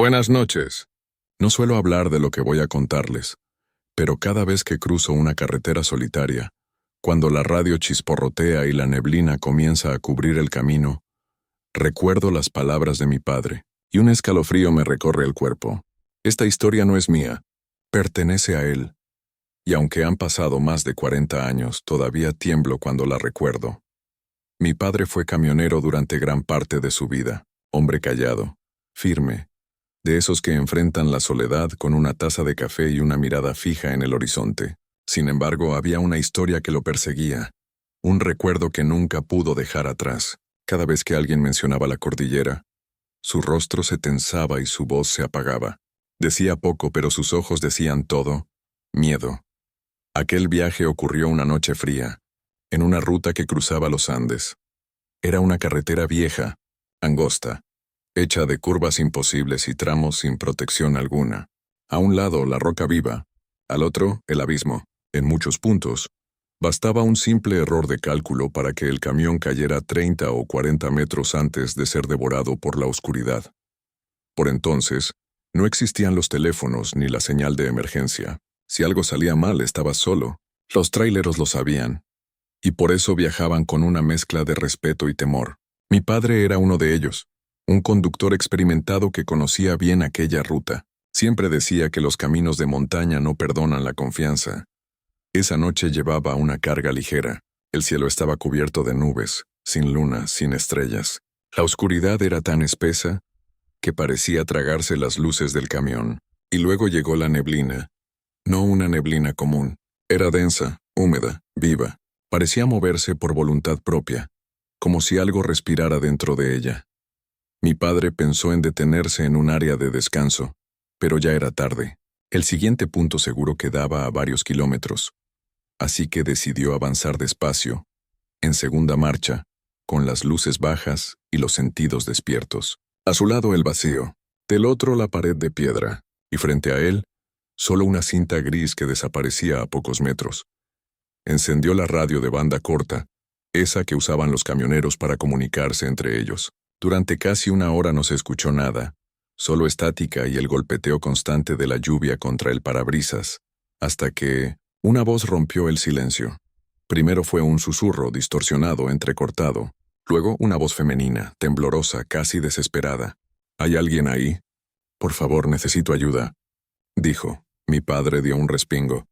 Buenas noches. No suelo hablar de lo que voy a contarles, pero cada vez que cruzo una carretera solitaria, cuando la radio chisporrotea y la neblina comienza a cubrir el camino, recuerdo las palabras de mi padre, y un escalofrío me recorre el cuerpo. Esta historia no es mía, pertenece a él, y aunque han pasado más de 40 años, todavía tiemblo cuando la recuerdo. Mi padre fue camionero durante gran parte de su vida, hombre callado, firme, de esos que enfrentan la soledad con una taza de café y una mirada fija en el horizonte. Sin embargo, había una historia que lo perseguía, un recuerdo que nunca pudo dejar atrás. Cada vez que alguien mencionaba la cordillera, su rostro se tensaba y su voz se apagaba. Decía poco, pero sus ojos decían todo: miedo. Aquel viaje ocurrió una noche fría, en una ruta que cruzaba los Andes. Era una carretera vieja, angosta, hecha de curvas imposibles y tramos sin protección alguna. A un lado, la roca viva, al otro, el abismo. En muchos puntos, bastaba un simple error de cálculo para que el camión cayera 30 o 40 metros antes de ser devorado por la oscuridad. Por entonces, no existían los teléfonos ni la señal de emergencia. Si algo salía mal, estaba solo. Los tráileros lo sabían, y por eso viajaban con una mezcla de respeto y temor. Mi padre era uno de ellos, un conductor experimentado que conocía bien aquella ruta. Siempre decía que los caminos de montaña no perdonan la confianza. Esa noche llevaba una carga ligera. El cielo estaba cubierto de nubes, sin luna, sin estrellas. La oscuridad era tan espesa que parecía tragarse las luces del camión. Y luego llegó la neblina. No una neblina común. Era densa, húmeda, viva. Parecía moverse por voluntad propia, como si algo respirara dentro de ella. Mi padre pensó en detenerse en un área de descanso, pero ya era tarde. El siguiente punto seguro quedaba a varios kilómetros, así que decidió avanzar despacio, en segunda marcha, con las luces bajas y los sentidos despiertos. A su lado el vacío, del otro la pared de piedra, y frente a él, solo una cinta gris que desaparecía a pocos metros. Encendió la radio de banda corta, esa que usaban los camioneros para comunicarse entre ellos. Durante casi una hora no se escuchó nada, solo estática y el golpeteo constante de la lluvia contra el parabrisas, hasta que una voz rompió el silencio. Primero fue un susurro distorsionado, entrecortado, luego una voz femenina, temblorosa, casi desesperada. ¿Hay alguien ahí? Por favor, necesito ayuda, dijo. Mi padre dio un respingo.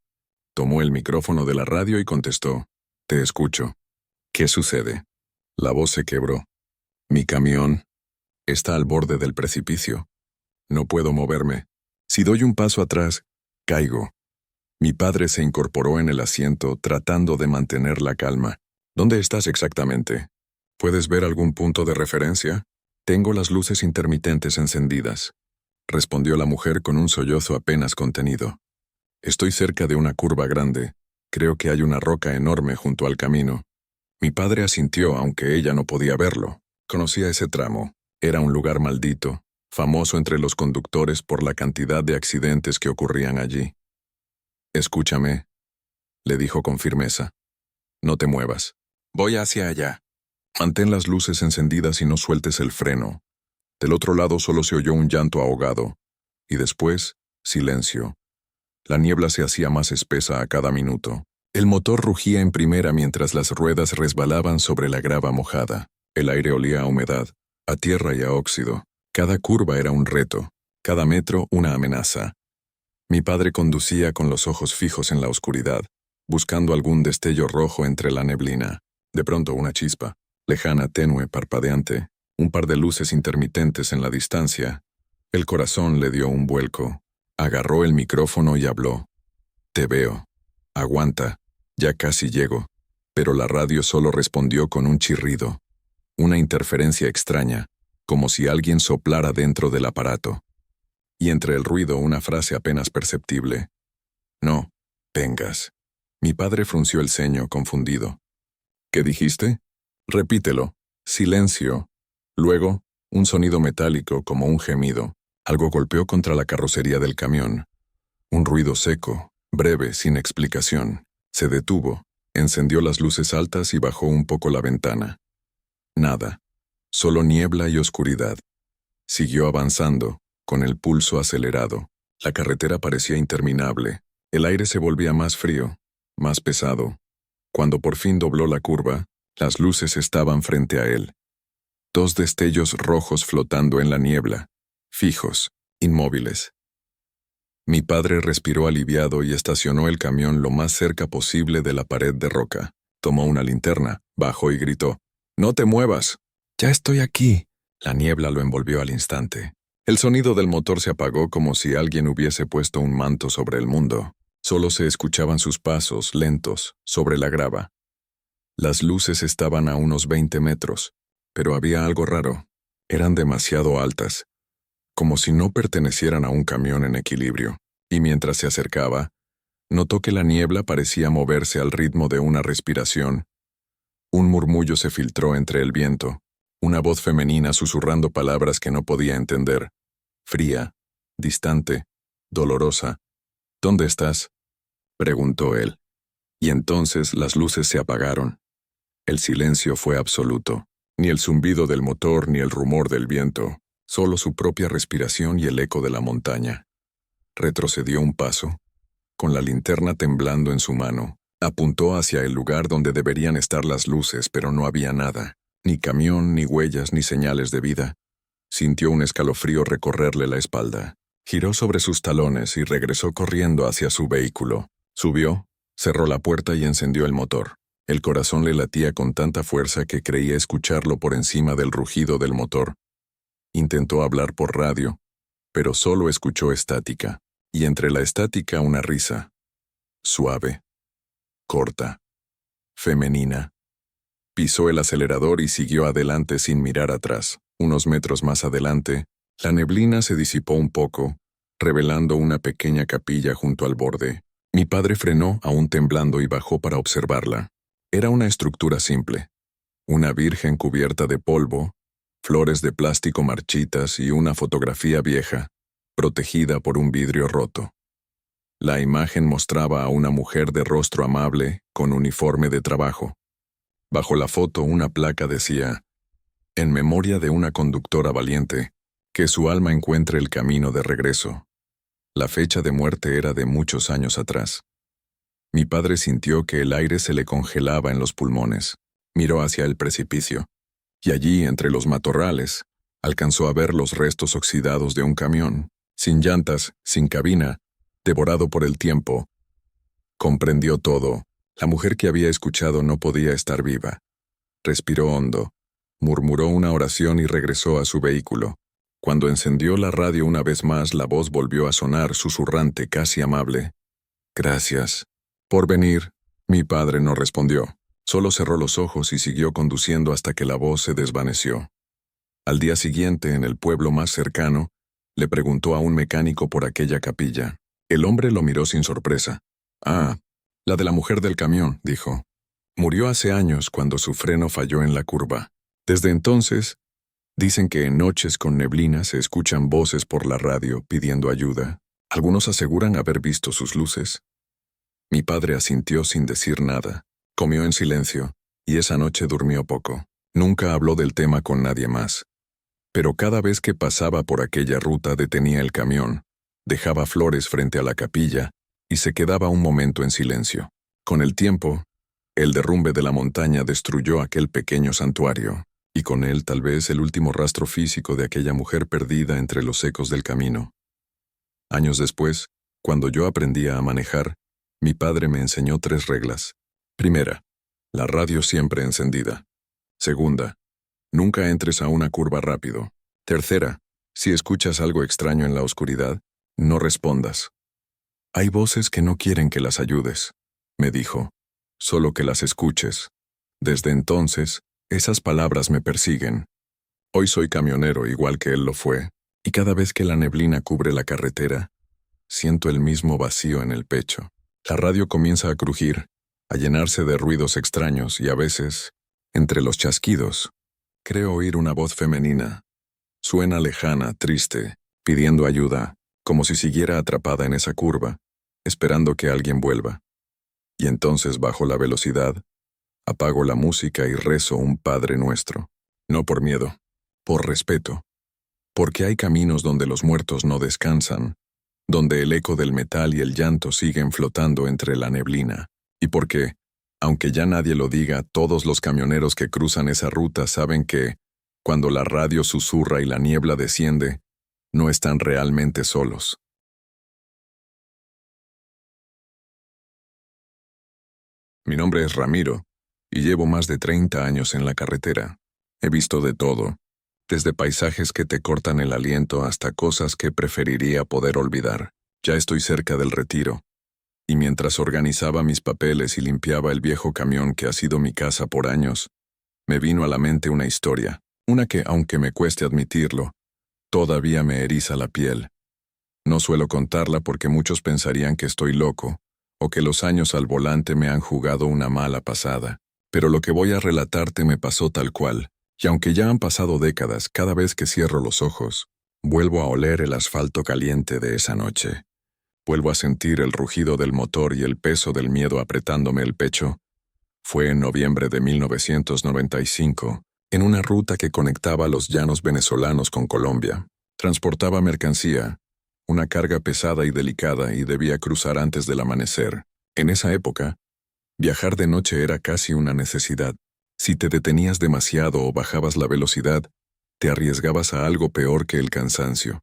Tomó el micrófono de la radio y contestó: Te escucho. ¿Qué sucede? La voz se quebró. Mi camión está al borde del precipicio. No puedo moverme. Si doy un paso atrás, caigo. Mi padre se incorporó en el asiento, tratando de mantener la calma. ¿Dónde estás exactamente? ¿Puedes ver algún punto de referencia? Tengo las luces intermitentes encendidas, respondió la mujer con un sollozo apenas contenido. Estoy cerca de una curva grande. Creo que hay una roca enorme junto al camino. Mi padre asintió, aunque ella no podía verlo. Conocía ese tramo. Era un lugar maldito, famoso entre los conductores por la cantidad de accidentes que ocurrían allí. Escúchame, le dijo con firmeza. No te muevas. Voy hacia allá. Mantén las luces encendidas y no sueltes el freno. Del otro lado solo se oyó un llanto ahogado. Y después, silencio. La niebla se hacía más espesa a cada minuto. El motor rugía en primera mientras las ruedas resbalaban sobre la grava mojada. El aire olía a humedad, a tierra y a óxido. Cada curva era un reto, cada metro una amenaza. Mi padre conducía con los ojos fijos en la oscuridad, buscando algún destello rojo entre la neblina. De pronto una chispa, lejana, tenue, parpadeante, un par de luces intermitentes en la distancia. El corazón le dio un vuelco. Agarró el micrófono y habló. Te veo. Aguanta, ya casi llego. Pero la radio solo respondió con un chirrido. Una interferencia extraña, como si alguien soplara dentro del aparato. Y entre el ruido una frase apenas perceptible. No, vengas. Mi padre frunció el ceño, confundido. ¿Qué dijiste? Repítelo. Silencio. Luego, un sonido metálico como un gemido. Algo golpeó contra la carrocería del camión. Un ruido seco, breve, sin explicación. Se detuvo, encendió las luces altas y bajó un poco la ventana. Nada. Solo niebla y oscuridad. Siguió avanzando, con el pulso acelerado. La carretera parecía interminable. El aire se volvía más frío, más pesado. Cuando por fin dobló la curva, las luces estaban frente a él. Dos destellos rojos flotando en la niebla, fijos, inmóviles. Mi padre respiró aliviado y estacionó el camión lo más cerca posible de la pared de roca. Tomó una linterna, bajó y gritó: «¡No te muevas! ¡Ya estoy aquí!». La niebla lo envolvió al instante. El sonido del motor se apagó como si alguien hubiese puesto un manto sobre el mundo. Solo se escuchaban sus pasos, lentos, sobre la grava. Las luces estaban a unos 20 metros, pero había algo raro. Eran demasiado altas, como si no pertenecieran a un camión en equilibrio. Y mientras se acercaba, notó que la niebla parecía moverse al ritmo de una respiración. Un murmullo se filtró entre el viento, una voz femenina susurrando palabras que no podía entender. Fría, distante, dolorosa. «¿Dónde estás?», preguntó él. Y entonces las luces se apagaron. El silencio fue absoluto. Ni el zumbido del motor ni el rumor del viento, solo su propia respiración y el eco de la montaña. Retrocedió un paso. Con la linterna temblando en su mano, apuntó hacia el lugar donde deberían estar las luces, pero no había nada. Ni camión, ni huellas, ni señales de vida. Sintió un escalofrío recorrerle la espalda. Giró sobre sus talones y regresó corriendo hacia su vehículo. Subió, cerró la puerta y encendió el motor. El corazón le latía con tanta fuerza que creía escucharlo por encima del rugido del motor. Intentó hablar por radio, pero solo escuchó estática, y entre la estática una risa. Suave, corta, femenina. Pisó el acelerador y siguió adelante sin mirar atrás. Unos metros más adelante, la neblina se disipó un poco, revelando una pequeña capilla junto al borde. Mi padre frenó, aún temblando, y bajó para observarla. Era una estructura simple. Una virgen cubierta de polvo, flores de plástico marchitas y una fotografía vieja, protegida por un vidrio roto. La imagen mostraba a una mujer de rostro amable, con uniforme de trabajo. Bajo la foto una placa decía: «En memoria de una conductora valiente, que su alma encuentre el camino de regreso». La fecha de muerte era de muchos años atrás. Mi padre sintió que el aire se le congelaba en los pulmones. Miró hacia el precipicio, y allí, entre los matorrales, alcanzó a ver los restos oxidados de un camión, sin llantas, sin cabina, devorado por el tiempo. Comprendió todo. La mujer que había escuchado no podía estar viva. Respiró hondo, murmuró una oración y regresó a su vehículo. Cuando encendió la radio una vez más, la voz volvió a sonar, susurrante, casi amable. «Gracias por venir». Mi padre no respondió. Solo cerró los ojos y siguió conduciendo hasta que la voz se desvaneció. Al día siguiente, en el pueblo más cercano, le preguntó a un mecánico por aquella capilla. El hombre lo miró sin sorpresa. «Ah, la de la mujer del camión», dijo. «Murió hace años cuando su freno falló en la curva. Desde entonces, dicen que en noches con neblina se escuchan voces por la radio pidiendo ayuda. Algunos aseguran haber visto sus luces». Mi padre asintió sin decir nada. Comió en silencio, y esa noche durmió poco. Nunca habló del tema con nadie más. Pero cada vez que pasaba por aquella ruta detenía el camión, dejaba flores frente a la capilla y se quedaba un momento en silencio. Con el tiempo, el derrumbe de la montaña destruyó aquel pequeño santuario, y con él tal vez el último rastro físico de aquella mujer perdida entre los ecos del camino. Años después, cuando yo aprendía a manejar, mi padre me enseñó 3 reglas. Primera, la radio siempre encendida. Segunda, nunca entres a una curva rápido. Tercera, si escuchas algo extraño en la oscuridad, no respondas. «Hay voces que no quieren que las ayudes», me dijo, «solo que las escuches». Desde entonces, esas palabras me persiguen. Hoy soy camionero igual que él lo fue, y cada vez que la neblina cubre la carretera, siento el mismo vacío en el pecho. La radio comienza a crujir, a llenarse de ruidos extraños y a veces, entre los chasquidos, creo oír una voz femenina. Suena lejana, triste, pidiendo ayuda, como si siguiera atrapada en esa curva, esperando que alguien vuelva. Y entonces bajo la velocidad, apago la música y rezo un Padre Nuestro. No por miedo, por respeto, Porque hay caminos donde los muertos no descansan, donde el eco del metal y el llanto siguen flotando entre la neblina. Y porque, aunque ya nadie lo diga, todos los camioneros que cruzan esa ruta saben que, cuando la radio susurra y la niebla desciende, no están realmente solos. Mi nombre es Ramiro, y llevo más de 30 años en la carretera. He visto de todo, desde paisajes que te cortan el aliento hasta cosas que preferiría poder olvidar. Ya estoy cerca del retiro, y mientras organizaba mis papeles y limpiaba el viejo camión que ha sido mi casa por años, me vino a la mente una historia, una que, aunque me cueste admitirlo, todavía me eriza la piel. No suelo contarla porque muchos pensarían que estoy loco, o que los años al volante me han jugado una mala pasada. Pero lo que voy a relatarte me pasó tal cual, y aunque ya han pasado décadas, cada vez que cierro los ojos, vuelvo a oler el asfalto caliente de esa noche. Vuelvo a sentir el rugido del motor y el peso del miedo apretándome el pecho. Fue en noviembre de 1995, en una ruta que conectaba los llanos venezolanos con Colombia. Transportaba mercancía, una carga pesada y delicada, y debía cruzar antes del amanecer. En esa época, viajar de noche era casi una necesidad. Si te detenías demasiado o bajabas la velocidad, te arriesgabas a algo peor que el cansancio.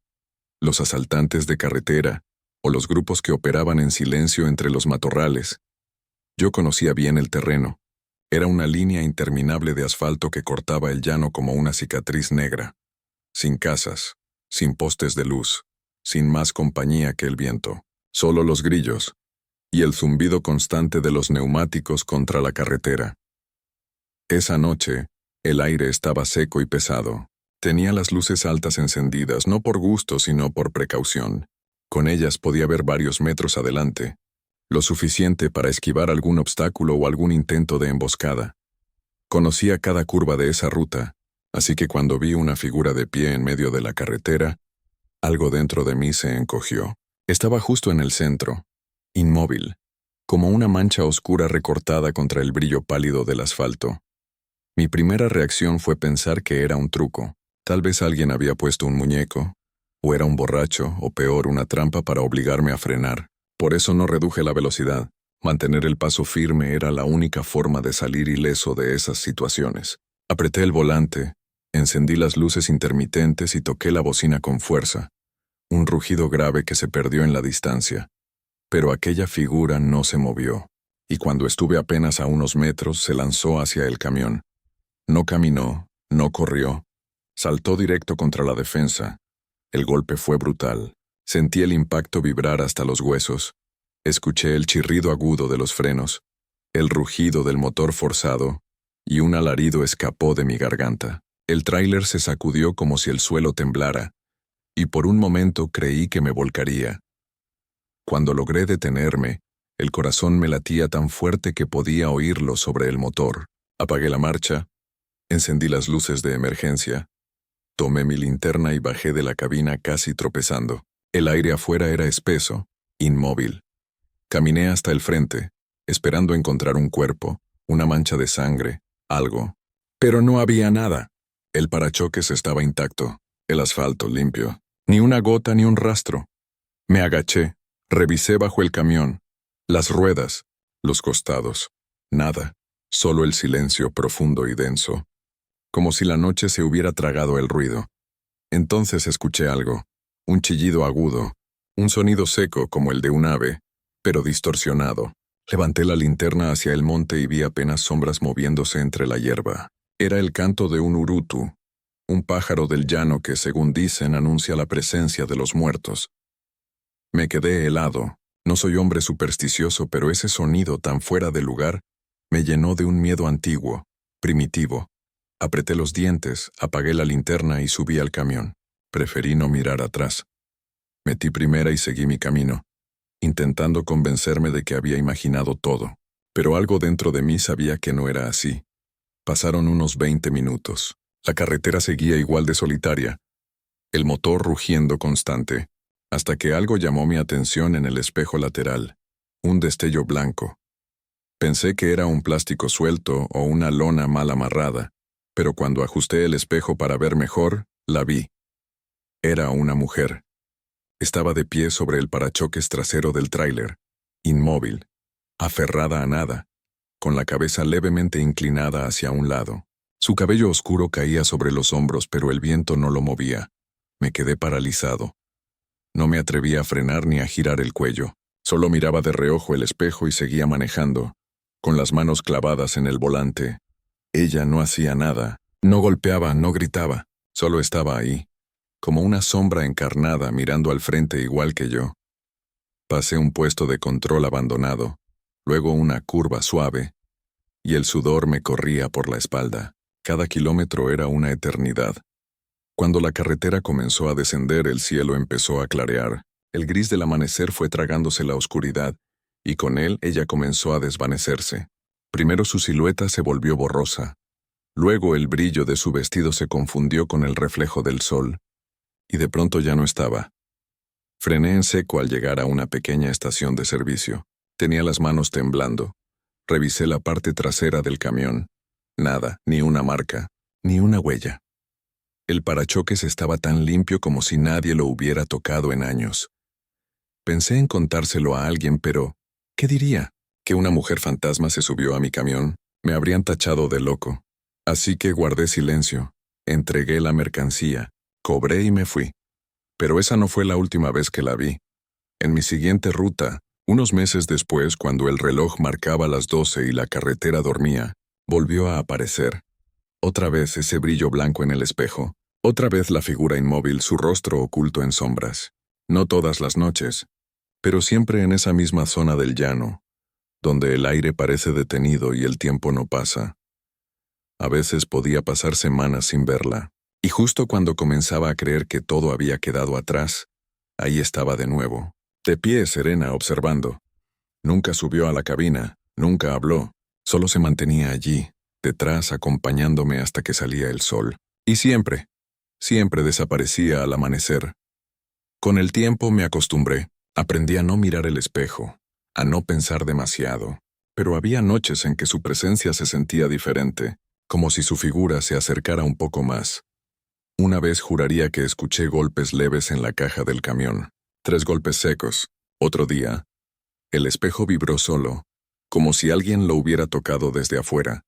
Los asaltantes de carretera, o los grupos que operaban en silencio entre los matorrales. Yo conocía bien el terreno. Era una línea interminable de asfalto que cortaba el llano como una cicatriz negra. Sin casas, sin postes de luz, sin más compañía que el viento. Solo los grillos y el zumbido constante de los neumáticos contra la carretera. Esa noche, el aire estaba seco y pesado. Tenía las luces altas encendidas, no por gusto sino por precaución. Con ellas podía ver varios metros adelante, lo suficiente para esquivar algún obstáculo o algún intento de emboscada. Conocía cada curva de esa ruta, así que cuando vi una figura de pie en medio de la carretera, algo dentro de mí se encogió. Estaba justo en el centro, inmóvil, como una mancha oscura recortada contra el brillo pálido del asfalto. Mi primera reacción fue pensar que era un truco. Tal vez alguien había puesto un muñeco, o era un borracho, o peor, una trampa para obligarme a frenar. Por eso no reduje la velocidad. Mantener el paso firme era la única forma de salir ileso de esas situaciones. Apreté el volante, encendí las luces intermitentes y toqué la bocina con fuerza. Un rugido grave que se perdió en la distancia. Pero aquella figura no se movió, y cuando estuve apenas a unos metros se lanzó hacia el camión. No caminó, no corrió. Saltó directo contra la defensa. El golpe fue brutal. Sentí el impacto vibrar hasta los huesos. Escuché el chirrido agudo de los frenos, el rugido del motor forzado, y un alarido escapó de mi garganta. El tráiler se sacudió como si el suelo temblara, y por un momento creí que me volcaría. Cuando logré detenerme, el corazón me latía tan fuerte que podía oírlo sobre el motor. Apagué la marcha, encendí las luces de emergencia, tomé mi linterna y bajé de la cabina casi tropezando. El aire afuera era espeso, inmóvil. Caminé hasta el frente, esperando encontrar un cuerpo, una mancha de sangre, algo. Pero no había nada. El parachoques estaba intacto, el asfalto limpio. Ni una gota ni un rastro. Me agaché, revisé bajo el camión, las ruedas, los costados. Nada, solo el silencio profundo y denso. Como si la noche se hubiera tragado el ruido. Entonces escuché algo, un chillido agudo, un sonido seco como el de un ave, pero distorsionado. Levanté la linterna hacia el monte y vi apenas sombras moviéndose entre la hierba. Era el canto de un urutu, un pájaro del llano que, según dicen, anuncia la presencia de los muertos. Me quedé helado. No soy hombre supersticioso, pero ese sonido tan fuera de lugar me llenó de un miedo antiguo, primitivo. Apreté los dientes, apagué la linterna y subí al camión. Preferí no mirar atrás. Metí primera y seguí mi camino, intentando convencerme de que había imaginado todo. Pero algo dentro de mí sabía que no era así. Pasaron unos 20 minutos. La carretera seguía igual de solitaria, el motor rugiendo constante, hasta que algo llamó mi atención en el espejo lateral, un destello blanco. Pensé que era un plástico suelto o una lona mal amarrada, pero cuando ajusté el espejo para ver mejor, la vi. Era una mujer. Estaba de pie sobre el parachoques trasero del tráiler, inmóvil, aferrada a nada, con la cabeza levemente inclinada hacia un lado. Su cabello oscuro caía sobre los hombros, pero el viento no lo movía. Me quedé paralizado. No me atrevía a frenar ni a girar el cuello. Solo miraba de reojo el espejo y seguía manejando, con las manos clavadas en el volante. Ella no hacía nada, no golpeaba, no gritaba, solo estaba ahí, como una sombra encarnada mirando al frente igual que yo. Pasé un puesto de control abandonado, luego una curva suave, y el sudor me corría por la espalda. Cada kilómetro era una eternidad. Cuando la carretera comenzó a descender, el cielo empezó a clarear. El gris del amanecer fue tragándose la oscuridad, y con él ella comenzó a desvanecerse. Primero su silueta se volvió borrosa. Luego el brillo de su vestido se confundió con el reflejo del sol, y de pronto ya no estaba. Frené en seco al llegar a una pequeña estación de servicio. Tenía las manos temblando. Revisé la parte trasera del camión. Nada, ni una marca, ni una huella. El parachoques estaba tan limpio como si nadie lo hubiera tocado en años. Pensé en contárselo a alguien, pero ¿qué diría? ¿Que una mujer fantasma se subió a mi camión? Me habrían tachado de loco. Así que guardé silencio, entregué la mercancía, cobré y me fui. Pero esa no fue la última vez que la vi. En mi siguiente ruta, unos meses después, cuando el reloj marcaba las 12 y la carretera dormía, volvió a aparecer. Otra vez ese brillo blanco en el espejo. Otra vez la figura inmóvil, su rostro oculto en sombras. No todas las noches, pero siempre en esa misma zona del llano, donde el aire parece detenido y el tiempo no pasa. A veces podía pasar semanas sin verla, y justo cuando comenzaba a creer que todo había quedado atrás, ahí estaba de nuevo, de pie serena observando. Nunca subió a la cabina, nunca habló, solo se mantenía allí, detrás acompañándome hasta que salía el sol. Y siempre desaparecía al amanecer. Con el tiempo me acostumbré, aprendí a no mirar el espejo, a no pensar demasiado, pero había noches en que su presencia se sentía diferente, como si su figura se acercara un poco más. Una vez juraría que escuché golpes leves en la caja del camión, 3 golpes secos. Otro día, el espejo vibró solo, como si alguien lo hubiera tocado desde afuera.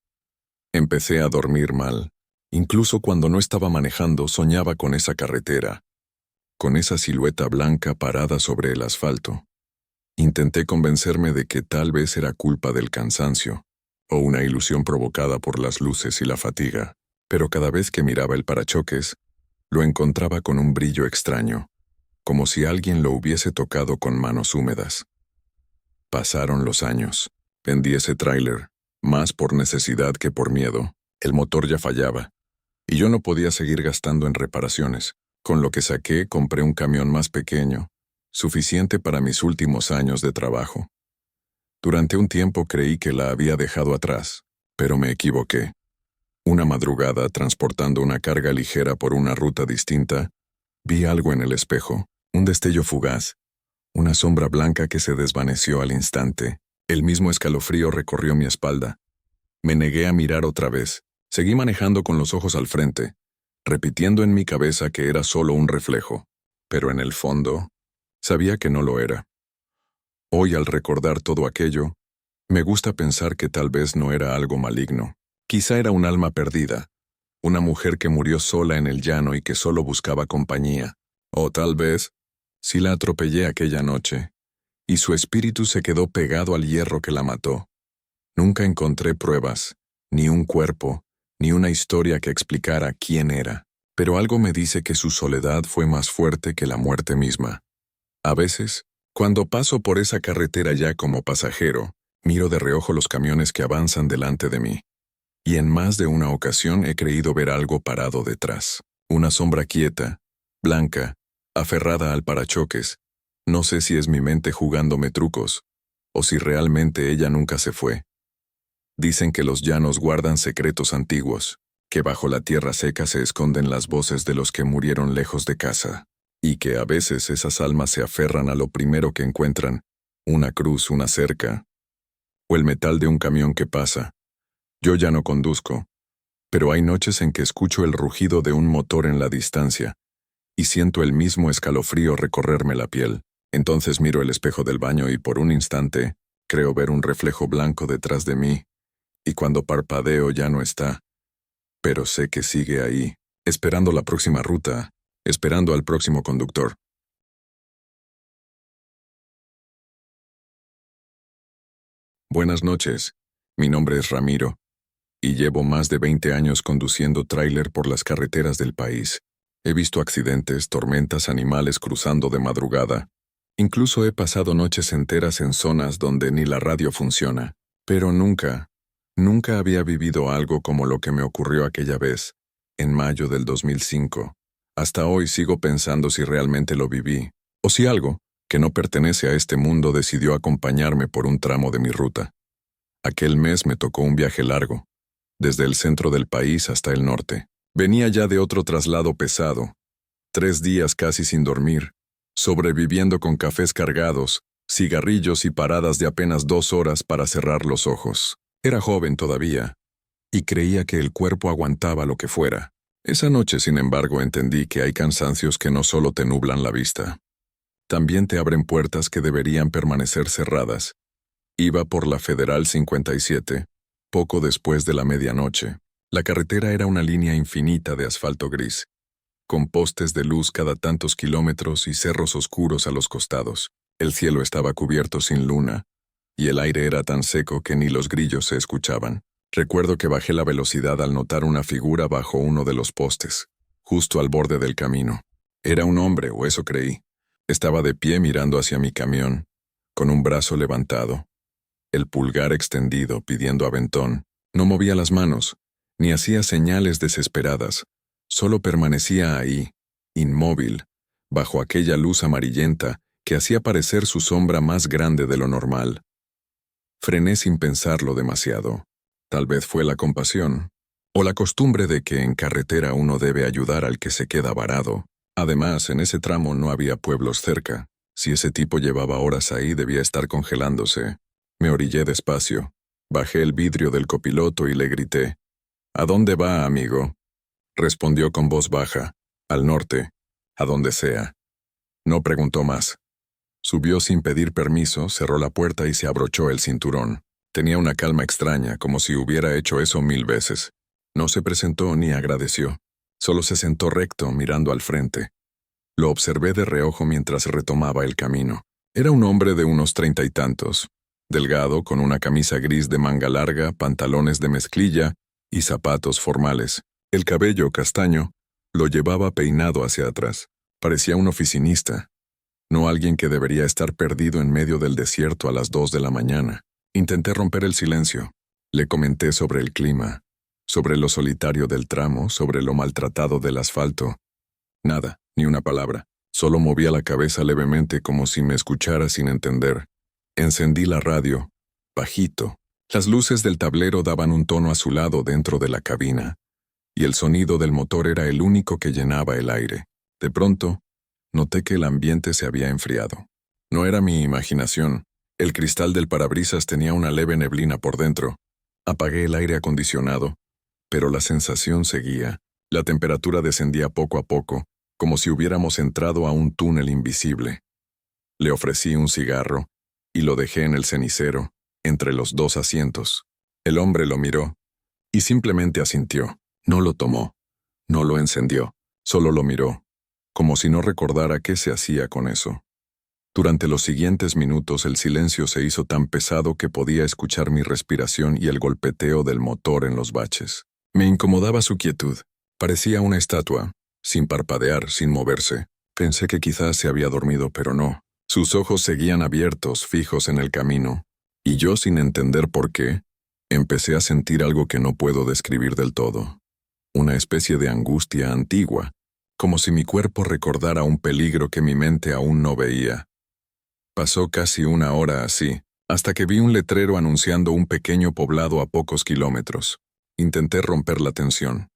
Empecé a dormir mal. Incluso cuando no estaba manejando, soñaba con esa carretera, con esa silueta blanca parada sobre el asfalto. Intenté convencerme de que tal vez era culpa del cansancio, o una ilusión provocada por las luces y la fatiga, pero cada vez que miraba el parachoques, lo encontraba con un brillo extraño, como si alguien lo hubiese tocado con manos húmedas. Pasaron los años. Vendí ese tráiler, más por necesidad que por miedo. El motor ya fallaba, y yo no podía seguir gastando en reparaciones. Con lo que saqué, compré un camión más pequeño, suficiente para mis últimos años de trabajo. Durante un tiempo creí que la había dejado atrás, pero me equivoqué. Una madrugada, transportando una carga ligera por una ruta distinta, vi algo en el espejo, un destello fugaz, una sombra blanca que se desvaneció al instante. El mismo escalofrío recorrió mi espalda. Me negué a mirar otra vez. Seguí manejando con los ojos al frente, repitiendo en mi cabeza que era solo un reflejo, pero en el fondo, sabía que no lo era. Hoy, al recordar todo aquello, me gusta pensar que tal vez no era algo maligno. Quizá era un alma perdida, una mujer que murió sola en el llano y que solo buscaba compañía. O tal vez, si la atropellé aquella noche, y su espíritu se quedó pegado al hierro que la mató. Nunca encontré pruebas, ni un cuerpo, ni una historia que explicara quién era, pero algo me dice que su soledad fue más fuerte que la muerte misma. A veces, cuando paso por esa carretera ya como pasajero, miro de reojo los camiones que avanzan delante de mí, y en más de una ocasión he creído ver algo parado detrás, una sombra quieta, blanca, aferrada al parachoques. No sé si es mi mente jugándome trucos, o si realmente ella nunca se fue. Dicen que los llanos guardan secretos antiguos, que bajo la tierra seca se esconden las voces de los que murieron lejos de casa, y que a veces esas almas se aferran a lo primero que encuentran, una cruz, una cerca, o el metal de un camión que pasa. Yo ya no conduzco, pero hay noches en que escucho el rugido de un motor en la distancia, y siento el mismo escalofrío recorrerme la piel. Entonces miro el espejo del baño y por un instante creo ver un reflejo blanco detrás de mí, y cuando parpadeo ya no está, pero sé que sigue ahí, esperando la próxima ruta, esperando al próximo conductor. Buenas noches, mi nombre es Ramiro, y llevo más de 20 años conduciendo tráiler por las carreteras del país. He visto accidentes, tormentas, animales cruzando de madrugada. Incluso he pasado noches enteras en zonas donde ni la radio funciona. Pero nunca había vivido algo como lo que me ocurrió aquella vez, en mayo del 2005. Hasta hoy sigo pensando si realmente lo viví, o si algo, que no pertenece a este mundo, decidió acompañarme por un tramo de mi ruta. Aquel mes me tocó un viaje largo, desde el centro del país hasta el norte. Venía ya de otro traslado pesado, 3 días casi sin dormir, sobreviviendo con cafés cargados, cigarrillos y paradas de apenas 2 horas para cerrar los ojos. Era joven todavía, y creía que el cuerpo aguantaba lo que fuera. Esa noche, sin embargo, entendí que hay cansancios que no solo te nublan la vista, también te abren puertas que deberían permanecer cerradas. Iba por la Federal 57, poco después de la medianoche. La carretera era una línea infinita de asfalto gris, con postes de luz cada tantos kilómetros y cerros oscuros a los costados. El cielo estaba cubierto sin luna, y el aire era tan seco que ni los grillos se escuchaban. Recuerdo que bajé la velocidad al notar una figura bajo uno de los postes, justo al borde del camino. Era un hombre, o eso creí. Estaba de pie mirando hacia mi camión, con un brazo levantado, el pulgar extendido pidiendo aventón. No movía las manos, ni hacía señales desesperadas. Solo permanecía ahí, inmóvil, bajo aquella luz amarillenta que hacía parecer su sombra más grande de lo normal. Frené sin pensarlo demasiado. Tal vez fue la compasión, o la costumbre de que en carretera uno debe ayudar al que se queda varado. Además, en ese tramo no había pueblos cerca. Si ese tipo llevaba horas ahí, debía estar congelándose. Me orillé despacio, bajé el vidrio del copiloto y le grité: «¿A dónde va, amigo?». Respondió con voz baja: «Al norte, a donde sea». No preguntó más. Subió sin pedir permiso, cerró la puerta y se abrochó el cinturón. Tenía una calma extraña, como si hubiera hecho eso 1000 veces. No se presentó ni agradeció. Solo se sentó recto, mirando al frente. Lo observé de reojo mientras retomaba el camino. Era un hombre de unos 30 y tantos, delgado, con una camisa gris de manga larga, pantalones de mezclilla y zapatos formales. El cabello castaño lo llevaba peinado hacia atrás. Parecía un oficinista, no alguien que debería estar perdido en medio del desierto a las 2 de la mañana. Intenté romper el silencio. Le comenté sobre el clima, sobre lo solitario del tramo, sobre lo maltratado del asfalto. Nada, ni una palabra. Solo movía la cabeza levemente como si me escuchara sin entender. Encendí la radio, bajito. Las luces del tablero daban un tono azulado dentro de la cabina, y el sonido del motor era el único que llenaba el aire. De pronto, noté que el ambiente se había enfriado. No era mi imaginación. El cristal del parabrisas tenía una leve neblina por dentro. Apagué el aire acondicionado, pero la sensación seguía. La temperatura descendía poco a poco, como si hubiéramos entrado a un túnel invisible. Le ofrecí un cigarro y lo dejé en el cenicero, entre los 2 asientos. El hombre lo miró y simplemente asintió. No lo tomó, no lo encendió, solo lo miró, como si no recordara qué se hacía con eso. Durante los siguientes minutos el silencio se hizo tan pesado que podía escuchar mi respiración y el golpeteo del motor en los baches. Me incomodaba su quietud. Parecía una estatua, sin parpadear, sin moverse. Pensé que quizás se había dormido, pero no. Sus ojos seguían abiertos, fijos en el camino. Y yo, sin entender por qué, empecé a sentir algo que no puedo describir del todo. Una especie de angustia antigua, como si mi cuerpo recordara un peligro que mi mente aún no veía. Pasó casi 1 hora así, hasta que vi un letrero anunciando un pequeño poblado a pocos kilómetros. Intenté romper la tensión.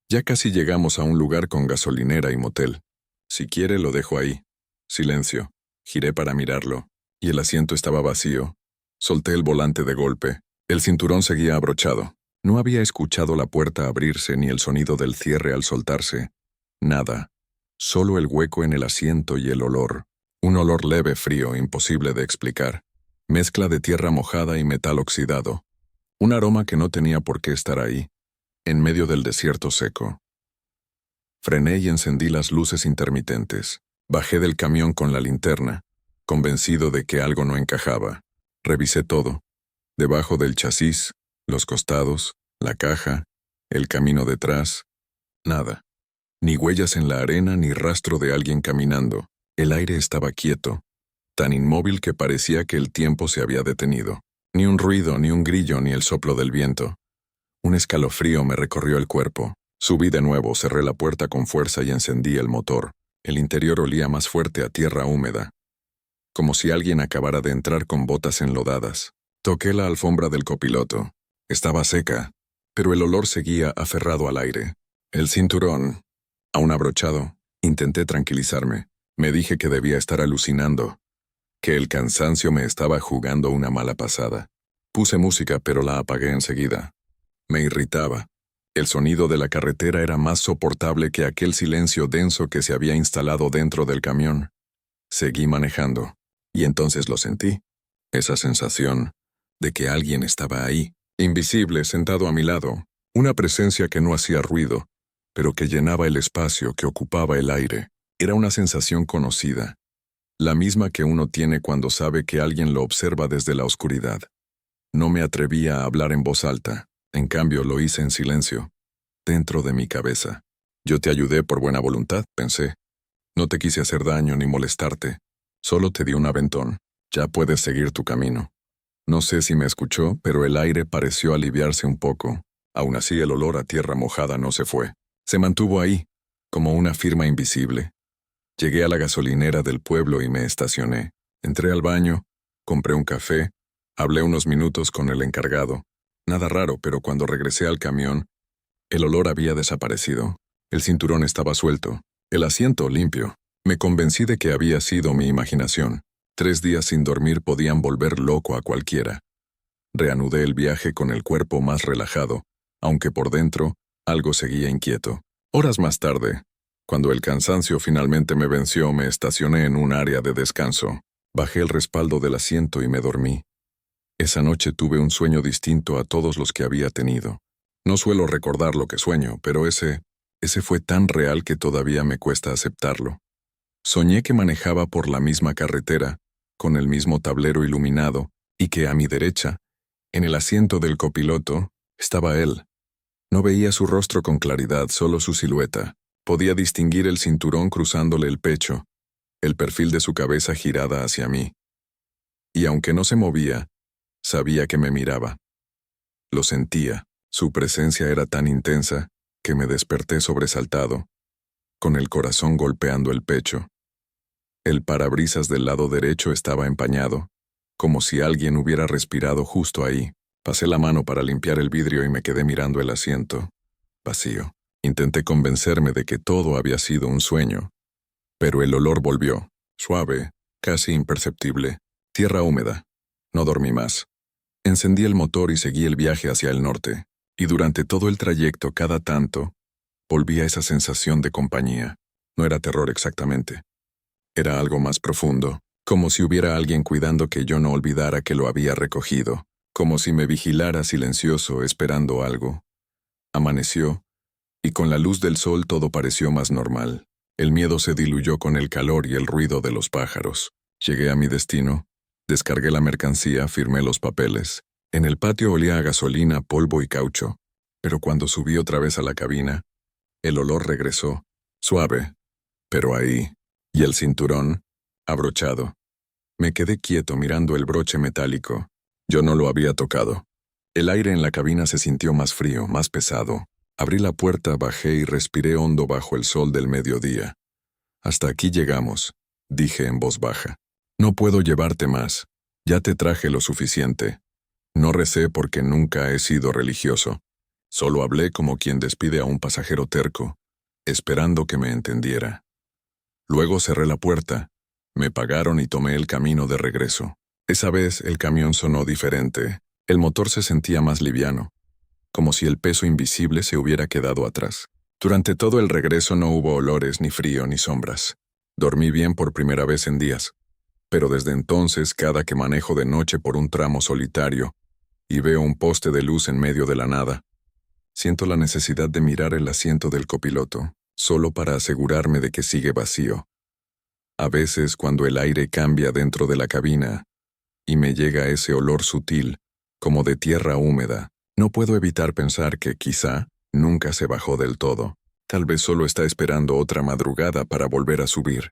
Ya casi llegamos a un lugar con gasolinera y motel. Si quiere, lo dejo ahí. Silencio. Giré para mirarlo, y el asiento estaba vacío. Solté el volante de golpe. El cinturón seguía abrochado. No había escuchado la puerta abrirse ni el sonido del cierre al soltarse. Nada. Solo el hueco en el asiento y el olor. Un olor leve, frío, imposible de explicar. Mezcla de tierra mojada y metal oxidado. Un aroma que no tenía por qué estar ahí, en medio del desierto seco. Frené y encendí las luces intermitentes. Bajé del camión con la linterna, convencido de que algo no encajaba. Revisé todo. Debajo del chasis, los costados, la caja, el camino detrás. Nada. Ni huellas en la arena ni rastro de alguien caminando. El aire estaba quieto, tan inmóvil que parecía que el tiempo se había detenido. Ni un ruido, ni un grillo, ni el soplo del viento. Un escalofrío me recorrió el cuerpo. Subí de nuevo, cerré la puerta con fuerza y encendí el motor. El interior olía más fuerte a tierra húmeda, como si alguien acabara de entrar con botas enlodadas. Toqué la alfombra del copiloto. Estaba seca, pero el olor seguía aferrado al aire. El cinturón, aún abrochado. Intenté tranquilizarme. Me dije que debía estar alucinando, que el cansancio me estaba jugando una mala pasada. Puse música, pero la apagué enseguida. Me irritaba. El sonido de la carretera era más soportable que aquel silencio denso que se había instalado dentro del camión. Seguí manejando, y entonces lo sentí. Esa sensación de que alguien estaba ahí, invisible, sentado a mi lado. Una presencia que no hacía ruido, pero que llenaba el espacio, que ocupaba el aire. Era una sensación conocida, la misma que uno tiene cuando sabe que alguien lo observa desde la oscuridad. No me atrevía a hablar en voz alta, en cambio lo hice en silencio, dentro de mi cabeza. Yo te ayudé por buena voluntad, pensé. No te quise hacer daño ni molestarte, solo te di un aventón. Ya puedes seguir tu camino. No sé si me escuchó, pero el aire pareció aliviarse un poco. Aún así el olor a tierra mojada no se fue. Se mantuvo ahí, como una firma invisible. Llegué a la gasolinera del pueblo y me estacioné. Entré al baño, compré un café, hablé unos minutos con el encargado. Nada raro, pero cuando regresé al camión, el olor había desaparecido. El cinturón estaba suelto, el asiento limpio. Me convencí de que había sido mi imaginación. 3 días sin dormir podían volver loco a cualquiera. Reanudé el viaje con el cuerpo más relajado, aunque por dentro algo seguía inquieto. Horas más tarde, cuando el cansancio finalmente me venció, me estacioné en un área de descanso. Bajé el respaldo del asiento y me dormí. Esa noche tuve un sueño distinto a todos los que había tenido. No suelo recordar lo que sueño, pero ese fue tan real que todavía me cuesta aceptarlo. Soñé que manejaba por la misma carretera, con el mismo tablero iluminado, y que a mi derecha, en el asiento del copiloto, estaba él. No veía su rostro con claridad, solo su silueta. Podía distinguir el cinturón cruzándole el pecho, el perfil de su cabeza girada hacia mí. Y aunque no se movía, sabía que me miraba. Lo sentía. Su presencia era tan intensa que me desperté sobresaltado, con el corazón golpeando el pecho. El parabrisas del lado derecho estaba empañado, como si alguien hubiera respirado justo ahí. Pasé la mano para limpiar el vidrio y me quedé mirando el asiento. Vacío. Intenté convencerme de que todo había sido un sueño, pero el olor volvió, suave, casi imperceptible, tierra húmeda. No dormí más. Encendí el motor y seguí el viaje hacia el norte, y durante todo el trayecto, cada tanto, volví a esa sensación de compañía. No era terror exactamente. Era algo más profundo, como si hubiera alguien cuidando que yo no olvidara que lo había recogido, como si me vigilara silencioso esperando algo. Amaneció, y con la luz del sol todo pareció más normal. El miedo se diluyó con el calor y el ruido de los pájaros. Llegué a mi destino, descargué la mercancía, firmé los papeles. En el patio olía a gasolina, polvo y caucho, pero cuando subí otra vez a la cabina, el olor regresó, suave, pero ahí, y el cinturón, abrochado. Me quedé quieto mirando el broche metálico. Yo no lo había tocado. El aire en la cabina se sintió más frío, más pesado. Abrí la puerta, bajé y respiré hondo bajo el sol del mediodía. Hasta aquí llegamos, dije en voz baja. No puedo llevarte más. Ya te traje lo suficiente. No recé porque nunca he sido religioso. Solo hablé como quien despide a un pasajero terco, esperando que me entendiera. Luego cerré la puerta, me pagaron y tomé el camino de regreso. Esa vez el camión sonó diferente. El motor se sentía más liviano, como si el peso invisible se hubiera quedado atrás. Durante todo el regreso no hubo olores, ni frío, ni sombras. Dormí bien por primera vez en días, pero desde entonces, cada que manejo de noche por un tramo solitario y veo un poste de luz en medio de la nada, siento la necesidad de mirar el asiento del copiloto, solo para asegurarme de que sigue vacío. A veces, cuando el aire cambia dentro de la cabina y me llega ese olor sutil, como de tierra húmeda, no puedo evitar pensar que quizá nunca se bajó del todo. Tal vez solo está esperando otra madrugada para volver a subir.